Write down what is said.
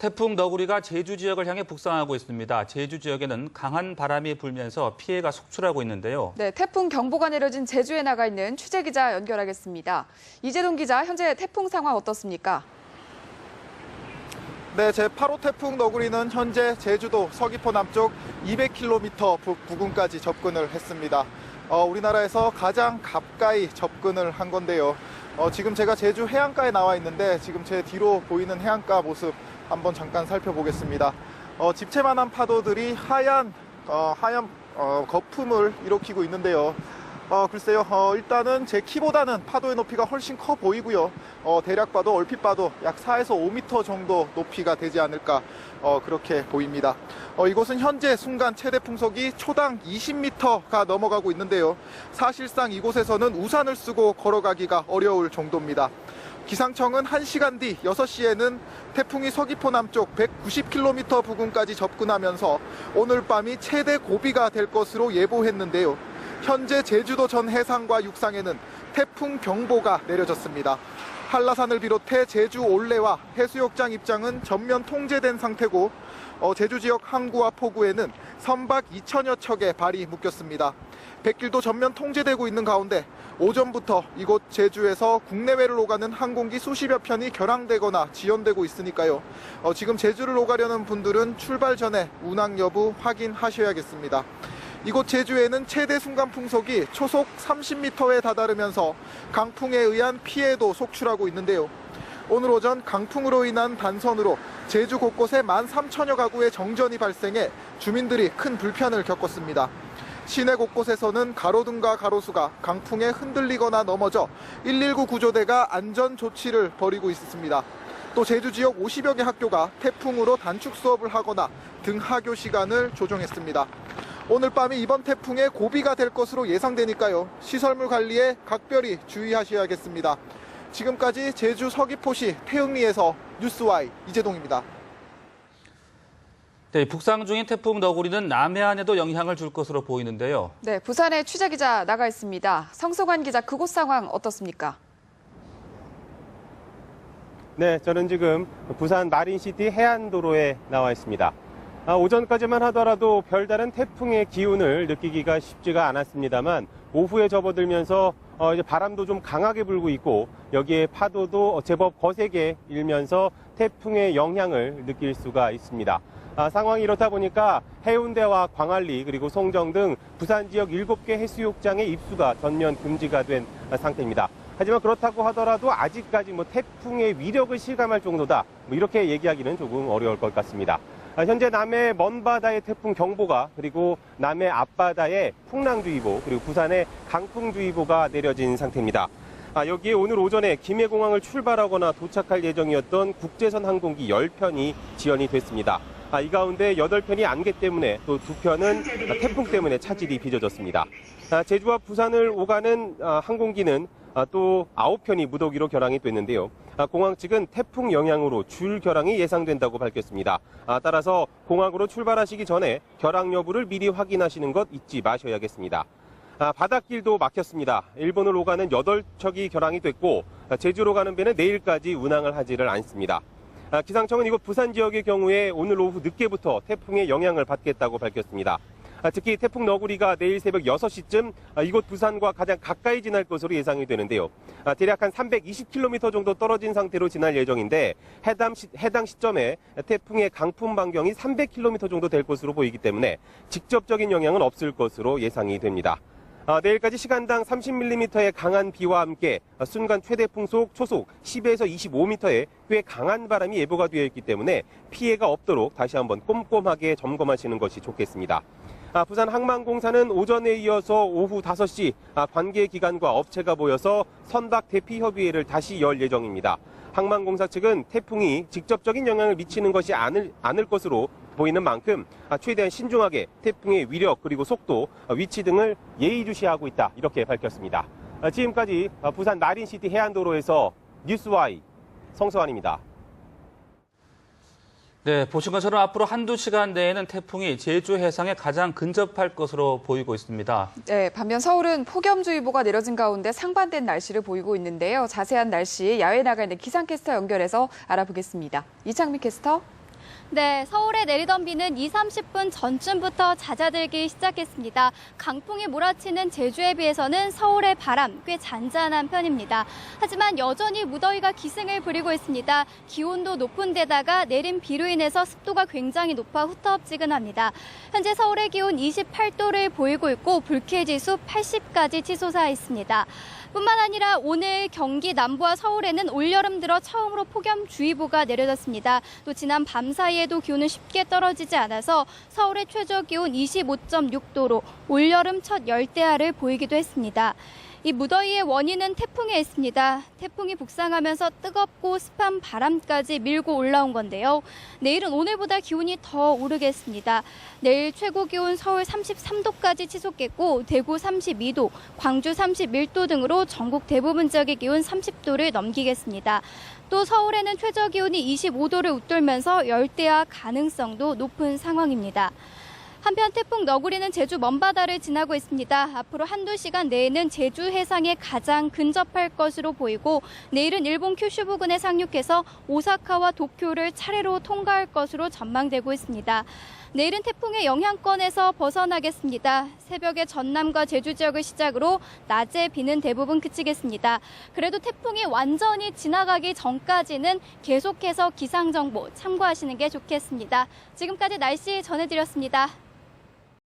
태풍 너구리가 제주 지역을 향해 북상하고 있습니다. 제주 지역에는 강한 바람이 불면서 피해가 속출하고 있는데요. 네, 태풍 경보가 내려진 제주에 나가 있는 취재 기자 연결하겠습니다. 이재동 기자, 현재 태풍 상황 어떻습니까? 네, 제8호 태풍 너구리는 현재 제주도 서귀포 남쪽 200km 부근까지 접근을 했습니다. 우리나라에서 가장 가까이 접근을 한 건데요. 지금 제가 제주 해안가에 나와 있는데 지금 제 뒤로 보이는 해안가 모습 한번 잠깐 살펴보겠습니다. 집채만한 파도들이 하얀 거품을 일으키고 있는데요. 글쎄요, 일단은 제 키보다는 파도의 높이가 훨씬 커 보이고요. 대략 봐도 얼핏 봐도 약 4에서 5m 정도 높이가 되지 않을까 그렇게 보입니다. 이곳은 현재 순간 최대 풍속이 초당 20m가 넘어가고 있는데요. 사실상 이곳에서는 우산을 쓰고 걸어가기가 어려울 정도입니다. 기상청은 1시간 뒤 6시에는 태풍이 서귀포 남쪽 190km 부근까지 접근하면서 오늘 밤이 최대 고비가 될 것으로 예보했는데요. 현재 제주도 전 해상과 육상에는 태풍 경보가 내려졌습니다. 한라산을 비롯해 제주 올레와 해수욕장 입장은 전면 통제된 상태고 제주 지역 항구와 포구에는 선박 2천여 척의 발이 묶였습니다. 백길도 전면 통제되고 있는 가운데 오전부터 이곳 제주에서 국내외를 오가는 항공기 수십여 편이 결항되거나 지연되고 있으니까요. 지금 제주를 오가려는 분들은 출발 전에 운항 여부 확인하셔야겠습니다. 이곳 제주에는 최대 순간 풍속이 초속 30m에 다다르면서 강풍에 의한 피해도 속출하고 있는데요. 오늘 오전 강풍으로 인한 단선으로 제주 곳곳에 13,000여 가구의 정전이 발생해 주민들이 큰 불편을 겪었습니다. 시내 곳곳에서는 가로등과 가로수가 강풍에 흔들리거나 넘어져 119 구조대가 안전 조치를 벌이고 있습니다. 또 제주 지역 50여 개 학교가 태풍으로 단축 수업을 하거나 등하교 시간을 조정했습니다. 오늘 밤이 이번 태풍의 고비가 될 것으로 예상되니까요. 시설물 관리에 각별히 주의하셔야겠습니다. 지금까지 제주 서귀포시 태흥리에서 뉴스Y 이재동입니다. 네, 북상 중인 태풍 너구리는 남해안에도 영향을 줄 것으로 보이는데요. 네, 부산에 취재 기자 나가 있습니다. 성소관 기자, 그곳 상황 어떻습니까? 네, 저는 지금 부산 마린시티 해안도로에 나와 있습니다. 오전까지만 하더라도 별다른 태풍의 기운을 느끼기가 쉽지가 않았습니다만 오후에 접어들면서 이제 바람도 좀 강하게 불고 있고 여기에 파도도 제법 거세게 일면서 태풍의 영향을 느낄 수가 있습니다. 상황이 이렇다 보니까 해운대와 광안리 그리고 송정 등 부산 지역 7개 해수욕장의 입수가 전면 금지가 된 상태입니다. 하지만 그렇다고 하더라도 아직까지 태풍의 위력을 실감할 정도다 이렇게 얘기하기는 조금 어려울 것 같습니다. 현재 남해 먼바다의 태풍 경보가 그리고 남해 앞바다에 풍랑주의보 그리고 부산에 강풍주의보가 내려진 상태입니다. 여기에 오늘 오전에 김해공항을 출발하거나 도착할 예정이었던 국제선 항공기 10편이 지연이 됐습니다. 이 가운데 8편이 안개 때문에 또 2편은 태풍 때문에 차질이 빚어졌습니다. 제주와 부산을 오가는 항공기는 또 9편이 무더기로 결항이 됐는데요. 공항 측은 태풍 영향으로 줄 결항이 예상된다고 밝혔습니다. 따라서 공항으로 출발하시기 전에 결항 여부를 미리 확인하시는 것 잊지 마셔야겠습니다. 바닷길도 막혔습니다. 일본을 오가는 8척이 결항이 됐고 제주로 가는 배는 내일까지 운항을 하지를 않습니다. 기상청은 이곳 부산 지역의 경우에 오늘 오후 늦게부터 태풍의 영향을 받겠다고 밝혔습니다. 특히 태풍 너구리가 내일 새벽 6시쯤 이곳 부산과 가장 가까이 지날 것으로 예상이 되는데요. 대략 한 320km 정도 떨어진 상태로 지날 예정인데 해당 시점에 태풍의 강풍 반경이 300km 정도 될 것으로 보이기 때문에 직접적인 영향은 없을 것으로 예상이 됩니다. 내일까지 시간당 30mm의 강한 비와 함께 순간 최대 풍속 초속 10에서 25m의 꽤 강한 바람이 예보가 되어 있기 때문에 피해가 없도록 다시 한번 꼼꼼하게 점검하시는 것이 좋겠습니다. 부산 항만공사는 오전에 이어서 오후 5시 관계기관과 업체가 모여서 선박 대피 협의회를 다시 열 예정입니다. 항만공사 측은 태풍이 직접적인 영향을 미치는 것이 않을 것으로 보이는 만큼 최대한 신중하게 태풍의 위력 그리고 속도, 위치 등을 예의주시하고 있다 이렇게 밝혔습니다. 지금까지 부산 마린시티 해안도로에서 뉴스Y 성서환입니다. 네, 보신 것처럼 앞으로 한두 시간 내에는 태풍이 제주 해상에 가장 근접할 것으로 보이고 있습니다. 네, 반면 서울은 폭염주의보가 내려진 가운데 상반된 날씨를 보이고 있는데요. 자세한 날씨 야외에 나가 있는 기상캐스터 연결해서 알아보겠습니다. 이창민 캐스터. 네, 서울에 내리던 비는 30분 전쯤부터 잦아들기 시작했습니다. 강풍이 몰아치는 제주에 비해서는 서울의 바람 꽤 잔잔한 편입니다. 하지만 여전히 무더위가 기승을 부리고 있습니다. 기온도 높은 데다가 내린 비로 인해서 습도가 굉장히 높아 후텁지근합니다. 현재 서울의 기온 28도를 보이고 있고 불쾌지수 80까지 치솟아 있습니다. 뿐만 아니라 오늘 경기 남부와 서울에는 올여름 들어 처음으로 폭염주의보가 내려졌습니다. 또 지난 밤 사이에도 기온은 쉽게 떨어지지 않아서 서울의 최저 기온 25.6도로 올여름 첫 열대야를 보이기도 했습니다. 이 무더위의 원인은 태풍에 있습니다. 태풍이 북상하면서 뜨겁고 습한 바람까지 밀고 올라온 건데요. 내일은 오늘보다 기온이 더 오르겠습니다. 내일 최고 기온 서울 33도까지 치솟겠고 대구 32도, 광주 31도 등으로 전국 대부분 지역의 기온 30도를 넘기겠습니다. 또 서울에는 최저 기온이 25도를 웃돌면서 열대야 가능성도 높은 상황입니다. 한편 태풍 너구리는 제주 먼바다를 지나고 있습니다. 앞으로 한두 시간 내에는 제주 해상에 가장 근접할 것으로 보이고 내일은 일본 큐슈 부근에 상륙해서 오사카와 도쿄를 차례로 통과할 것으로 전망되고 있습니다. 내일은 태풍의 영향권에서 벗어나겠습니다. 새벽에 전남과 제주 지역을 시작으로 낮에 비는 대부분 그치겠습니다. 그래도 태풍이 완전히 지나가기 전까지는 계속해서 기상정보 참고하시는 게 좋겠습니다. 지금까지 날씨 전해드렸습니다.